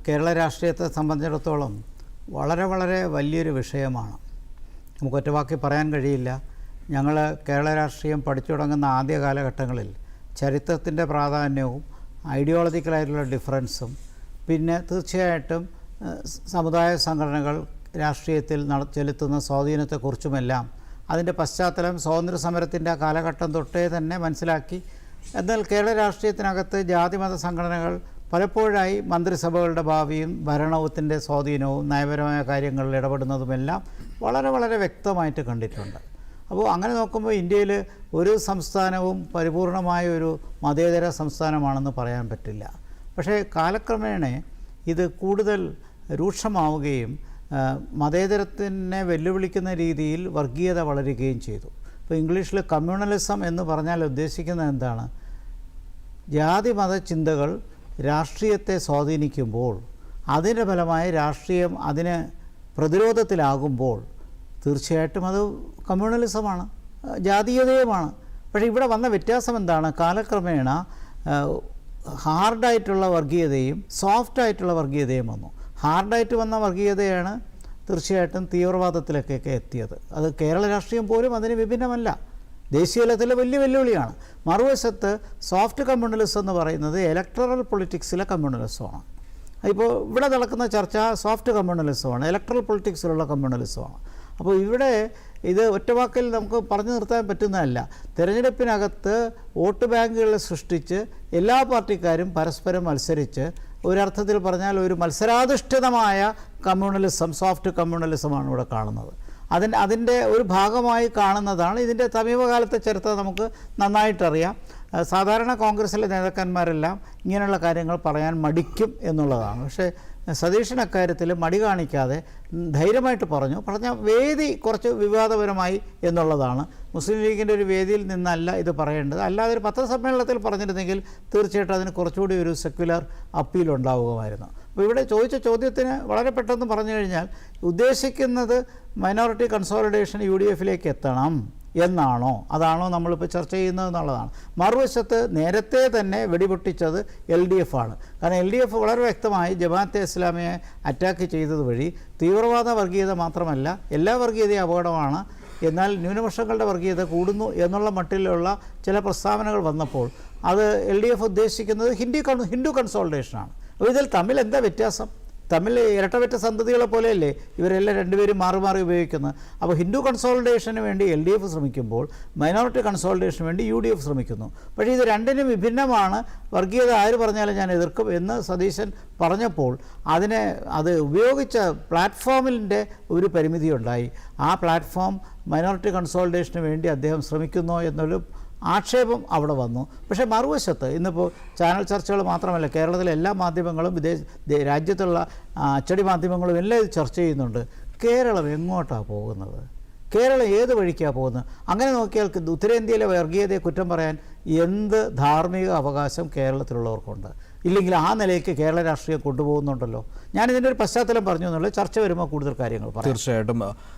കേരള രാഷ്ട്രീയത്തെ സംബന്ധിച്ചിടത്തോളം വളരെ വളരെ വലിയൊരു വിഷയമാണ്. നമുക്ക് ഒറ്റവാക്കി പറയാൻ കഴിയില്ല. ഞങ്ങൾ കേരള രാഷ്ട്രീയം പഠിച്ചു തുടങ്ങുന്ന ആദ്യ കാലഘട്ടങ്ങളിൽ ചരിത്രത്തിൻ്റെ പ്രാധാന്യവും ഐഡിയോളജിക്കലായിട്ടുള്ള ഡിഫറൻസും പിന്നെ തീർച്ചയായിട്ടും സമുദായ സംഘടനകൾ രാഷ്ട്രീയത്തിൽ ചെലുത്തുന്ന സ്വാധീനത്തെക്കുറിച്ചുമെല്ലാം അതിൻ്റെ പശ്ചാത്തലം സ്വാതന്ത്ര്യ സമരത്തിൻ്റെ കാലഘട്ടം തൊട്ടേ തന്നെ മനസ്സിലാക്കി. എന്നാൽ കേരള രാഷ്ട്രീയത്തിനകത്ത് ജാതിമത സംഘടനകൾ പലപ്പോഴായി മന്ത്രിസഭകളുടെ ഭാവിയും ഭരണത്തിൻ്റെ സ്വാധീനവും നയപരമായ കാര്യങ്ങളിൽ ഇടപെടുന്നതുമെല്ലാം വളരെ വളരെ വ്യക്തമായിട്ട് കണ്ടിട്ടുണ്ട്. അപ്പോൾ അങ്ങനെ നോക്കുമ്പോൾ ഇന്ത്യയിൽ ഒരു സംസ്ഥാനവും പരിപൂർണമായ ഒരു മതേതര സംസ്ഥാനമാണെന്ന് പറയാൻ പറ്റില്ല. പക്ഷേ കാലക്രമേണ ഇത് കൂടുതൽ രൂക്ഷമാവുകയും മതേതരത്തിനെ വെല്ലുവിളിക്കുന്ന രീതിയിൽ വർഗീയത വളരുകയും ചെയ്തു. ഇപ്പോൾ ഇംഗ്ലീഷിൽ കമ്മ്യൂണലിസം എന്ന് പറഞ്ഞാൽ ഉദ്ദേശിക്കുന്നത് എന്താണ്? ജാതി മത ചിന്തകൾ രാഷ്ട്രീയത്തെ സ്വാധീനിക്കുമ്പോൾ അതിൻ്റെ ഫലമായി രാഷ്ട്രീയം അതിന് പ്രതിരോധത്തിലാകുമ്പോൾ തീർച്ചയായിട്ടും അത് കമ്മ്യൂണലിസമാണ്, ജാതീയതയുമാണ്. പക്ഷേ ഇവിടെ വന്ന വ്യത്യാസം എന്താണ്? കാലക്രമേണ ഹാർഡായിട്ടുള്ള വർഗീയതയും സോഫ്റ്റായിട്ടുള്ള വർഗീയതയും വന്നു. ഹാർഡായിട്ട് വന്ന വർഗീയതയാണ് തീർച്ചയായിട്ടും തീവ്രവാദത്തിലേക്കൊക്കെ എത്തിയത്. അത് കേരള രാഷ്ട്രീയം പോലും അതിന് വിഭിന്നമല്ല, ദേശീയ തലത്തിലെ വലിയ വെല്ലുവിളിയാണ്. മറുവശത്ത് സോഫ്റ്റ് കമ്മ്യൂണലിസം എന്ന് പറയുന്നത് ഇലക്ടറൽ പൊളിറ്റിക്സിലെ കമ്മ്യൂണലിസമാണ്. ഇപ്പോൾ ഇവിടെ നടക്കുന്ന ചർച്ച സോഫ്റ്റ് കമ്മ്യൂണലിസമാണ്, ഇലക്ടറൽ പൊളിറ്റിക്സിലുള്ള കമ്മ്യൂണലിസമാണ്. അപ്പോൾ ഇവിടെ ഇത് ഒറ്റവാക്കിൽ നമുക്ക് പറഞ്ഞു നിർത്താൻ പറ്റുന്നതല്ല. തിരഞ്ഞെടുപ്പിനകത്ത് വോട്ട് ബാങ്കുകൾ സൃഷ്ടിച്ച് എല്ലാ പാർട്ടിക്കാരും പരസ്പരം മത്സരിച്ച് ഒരർത്ഥത്തിൽ പറഞ്ഞാൽ ഒരു മത്സരാധിഷ്ഠിതമായ കമ്മ്യൂണലിസം, സോഫ്റ്റ് കമ്മ്യൂണലിസമാണ് ഇവിടെ കാണുന്നത്. അതിൻ്റെ ഒരു ഭാഗമായി കാണുന്നതാണ്. ഇതിൻ്റെ സമീപകാലത്തെ ചരിത്രം നമുക്ക് നന്നായിട്ടറിയാം. സാധാരണ കോൺഗ്രസ്സിലെ നേതാക്കന്മാരെല്ലാം ഇങ്ങനെയുള്ള കാര്യങ്ങൾ പറയാൻ മടിക്കും എന്നുള്ളതാണ്. പക്ഷേ സതീശൻ അക്കാര്യത്തിൽ മടി കാണിക്കാതെ ധൈര്യമായിട്ട് പറഞ്ഞ വേദി കുറച്ച് വിവാദപരമായി എന്നുള്ളതാണ്. മുസ്ലിം ലീഗിൻ്റെ ഒരു വേദിയിൽ നിന്നല്ല ഇത് പറയേണ്ടത്. അല്ലാതെ ഒരു പത്രസമ്മേളനത്തിൽ പറഞ്ഞിരുന്നെങ്കിൽ തീർച്ചയായിട്ടും അതിന് കുറച്ചുകൂടി ഒരു സെക്യുലർ അപ്പീൽ ഉണ്ടാവുമായിരുന്നു. അപ്പോൾ ഇവിടെ ചോദിച്ച ചോദ്യത്തിന് വളരെ പെട്ടെന്ന് പറഞ്ഞു കഴിഞ്ഞാൽ ഉദ്ദേശിക്കുന്നത് മൈനോറിറ്റി കൺസോളിഡേഷൻ UDF-ലേക്ക് എത്തണം എന്നാണോ, അതാണോ നമ്മളിപ്പോൾ ചർച്ച ചെയ്യുന്നത് എന്നുള്ളതാണ്. മറുവശത്ത് നേരത്തെ തന്നെ വെടിപൊട്ടിച്ചത് LDF ആണ്. കാരണം LDF വളരെ വ്യക്തമായി ജമാഅത്തെ ഇസ്ലാമിയെ അറ്റാക്ക് ചെയ്തത് വഴി തീവ്രവാദ വർഗീയത മാത്രമല്ല എല്ലാ വർഗീയതയും അപകടമാണ്, എന്നാൽ ന്യൂനപക്ഷങ്ങളുടെ വർഗീയത കൂടുന്നു എന്നുള്ള മട്ടിലുള്ള ചില പ്രസ്താവനകൾ വന്നപ്പോൾ അത് LDF ഉദ്ദേശിക്കുന്നത് ഹിന്ദു കൺസോളിഡേഷനാണ്. അപ്പോൾ ഇതിൽ തമ്മിൽ എന്താ വ്യത്യാസം? തമ്മിൽ ഇരട്ടവറ്റ സന്തതികളെ പോലെയല്ലേ ഇവരെല്ലാം രണ്ടുപേരും മാറി മാറി ഉപയോഗിക്കുന്നത്. അപ്പോൾ ഹിന്ദു കൺസോളിഡേഷന് വേണ്ടി LDF ശ്രമിക്കുമ്പോൾ മൈനോറിറ്റി കൺസോളിഡേഷന് വേണ്ടി UDF ശ്രമിക്കുന്നു. പക്ഷേ ഇത് രണ്ടിനും വിഭിന്നമാണ്. വർഗീയത ആര് പറഞ്ഞാലും ഞാൻ എതിർക്കും എന്ന് സതീശൻ പറഞ്ഞപ്പോൾ അത് ഉപയോഗിച്ച പ്ലാറ്റ്ഫോമിൻ്റെ ഒരു പരിമിതിയുണ്ടായി. ആ പ്ലാറ്റ്ഫോം മൈനോറിറ്റി കൺസോളിഡേഷന് വേണ്ടി അദ്ദേഹം ശ്രമിക്കുന്നോ എന്നൊരു ആക്ഷേപം അവിടെ വന്നു. പക്ഷേ മറുവശത്ത് ഇന്നിപ്പോൾ ചാനൽ ചർച്ചകൾ മാത്രമല്ല, കേരളത്തിലെ എല്ലാ മാധ്യമങ്ങളും രാജ്യത്തുള്ള അച്ചടി മാധ്യമങ്ങളും എല്ലാം ഇത് ചർച്ച ചെയ്യുന്നുണ്ട്. കേരളം എങ്ങോട്ടാണ് പോകുന്നത്? കേരളം ഏത് വഴിക്കാണ് പോകുന്നത്? അങ്ങനെ നോക്കിയാൽ ഉത്തരേന്ത്യയിലെ വർഗീയതയെ കുറ്റം പറയാൻ എന്ത് ധാർമ്മിക അവകാശം കേരളത്തിലുള്ളവർക്കുണ്ട്? ഇല്ലെങ്കിൽ ആ നിലയ്ക്ക് കേരള രാഷ്ട്രീയം കൊണ്ടുപോകുന്നുണ്ടല്ലോ. ഞാനിതിൻ്റെ ഒരു പശ്ചാത്തലം പറഞ്ഞു എന്നുള്ളത്. ചർച്ച വരുമ്പോൾ കൂടുതൽ കാര്യങ്ങൾ പറയാം. തീർച്ചയായിട്ടും